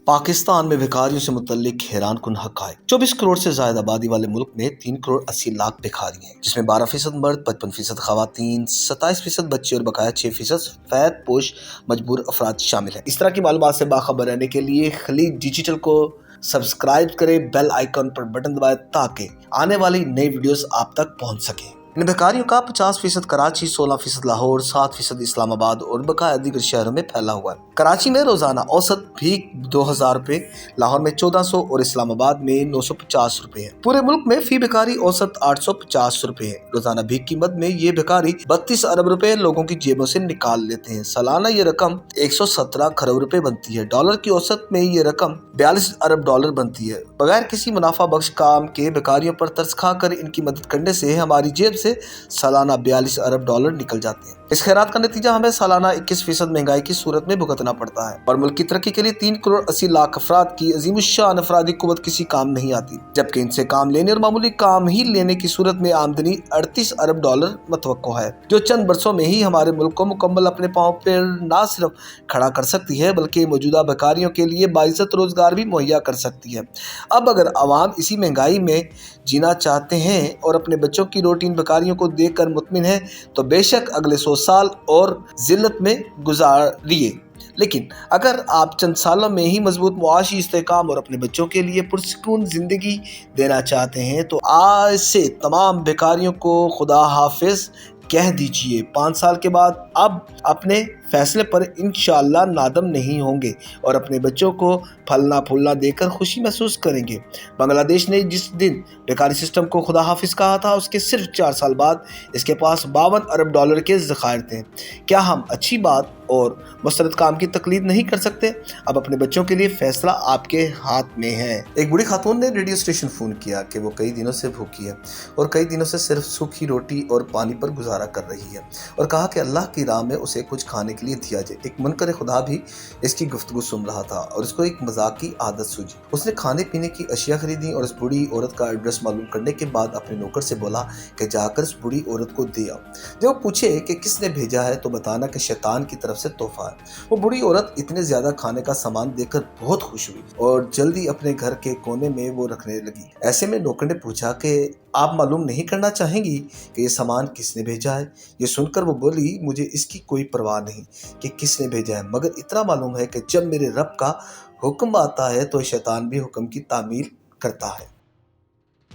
पाकिस्तान में भिखारियों से मुतल्लिक हैरान कुन हक़ाइक़। 24 करोड़ से ज्यादा आबादी वाले मुल्क में 3 करोड़ 80 लाख भिखारी हैं, जिसमें 12% मर्द, 55% खवातीन, 27% बच्चे और बकाया 6% सफेद पोश मजबूर अफराद शामिल हैं। इस तरह की मालूमात से बाखबर रहने के लिए खलीज डिजिटल को सब्सक्राइब करें, बेल आइकन पर बटन दबाएं ताकि आने वाली नई वीडियोस आप तक पहुंच सकें। इन भिखारियों का 50% कराची, 16% लाहौर, 7% इस्लामाबाद और बकाया दीगर शहरों में फैला हुआ है। कराची में रोजाना औसत भीख 2000 रुपए, लाहौर में 1400 और इस्लामाबाद में 950 रुपए है। पूरे मुल्क में फी भिखारी औसत 850 रुपए है। रोजाना भीख की मद में ये भिखारी 32 अरब रुपए लोगों की जेबों से निकाल लेते हैं। सालाना ये रकम 117 खरब रुपए बनती है। डॉलर की औसत में ये रकम 42 अरब डॉलर बनती है। बगैर किसी मुनाफा बख्श काम के भिखारियों पर तरस खाकर इनकी मदद करने से हमारी जेब से सालाना 42 अरब डॉलर निकल जाते हैं। इस खैरात का नतीजा हमें सालाना 21% महंगाई की सूरत में भुगतना पड़ता है और मुल्क की तरक्की के लिए 3 करोड़ 80 लाख अफराद की अजीमुश्शान अफरादी कुव्वत किसी काम नहीं आती, जबकि इनसे काम लेने और मामूली काम ही लेने की सूरत में आमदनी 38 अरब डॉलर मतवक्को है, जो चंद बरसों में ही हमारे मुल्क को मुकम्मल अपने पांव पर न सिर्फ खड़ा कर सकती है बल्कि मौजूदा भिखारियों के लिए बाइज्जत रोजगार भी मुहैया कर सकती है। अब अगर आवाम इसी महंगाई में जीना चाहते हैं और अपने बच्चों की रोटी इन भिखारियों को देकर मुतमिन है तो बेशक अगले 100 साल और जिल्लत में गुजारिए, लेकिन अगर आप चंद सालों में ही मजबूत मुआशी इस्तेहकाम और अपने बच्चों के लिए पुरसुकून जिंदगी देना चाहते हैं तो आज से तमाम भिखारियों को खुदा हाफिज कह दीजिए। 5 साल के बाद अब अपने फैसले पर इंशाअल्लाह नादम नहीं होंगे और अपने बच्चों को फलना फूलना देकर खुशी महसूस करेंगे। बांग्लादेश ने जिस दिन भिखारी सिस्टम को खुदा हाफिज कहा था उसके सिर्फ 4 साल बाद इसके पास 52 अरब डॉलर के ज़खायर थे। क्या हम अच्छी बात और मुस्तरद काम की तकलीद नहीं कर सकते? अब अपने बच्चों के लिए फैसला आपके हाथ में है। एक बूढ़ी खातून ने रेडियो स्टेशन फ़ोन किया कि वो कई दिनों से भूखी है और कई दिनों से सिर्फ सूखी रोटी और पानी पर गुजारा कर रही है और कहा कि अल्लाह की राह में उसे कुछ खाने के लिए दिया जाए। एक मुनकर खुदा भी इसकी गुफ्तगू सुन रहा था और उसको एक मजाक की आदत सूझी। उसने खाने पीने की अशिया खरीदी और उस बूढ़ी औरत का एड्रेस मालूम करने के बाद अपने नौकर से बोला कि जाकर उस बूढ़ी औरत को दे आओ। जब वो पूछे कि किसने भेजा है तो बताना कि शैतान की तरफ से तोहफा है। वो बूढ़ी औरत इतने ज्यादा खाने का सामान देखकर बहुत खुश हुई और जल्दी अपने घर के कोने में वो रखने लगी। ऐसे में नौकर ने पूछा कि आप मालूम नहीं करना चाहेंगी कि ये सामान किसने भेजा है? ये सुनकर वो बोली, मुझे इसकी कोई परवाह नहीं कि किसने भेजा है, मगर इतना मालूम है कि जब मेरे रब का हुक्म आता है तो शैतान भी हुक्म की तामील करता है।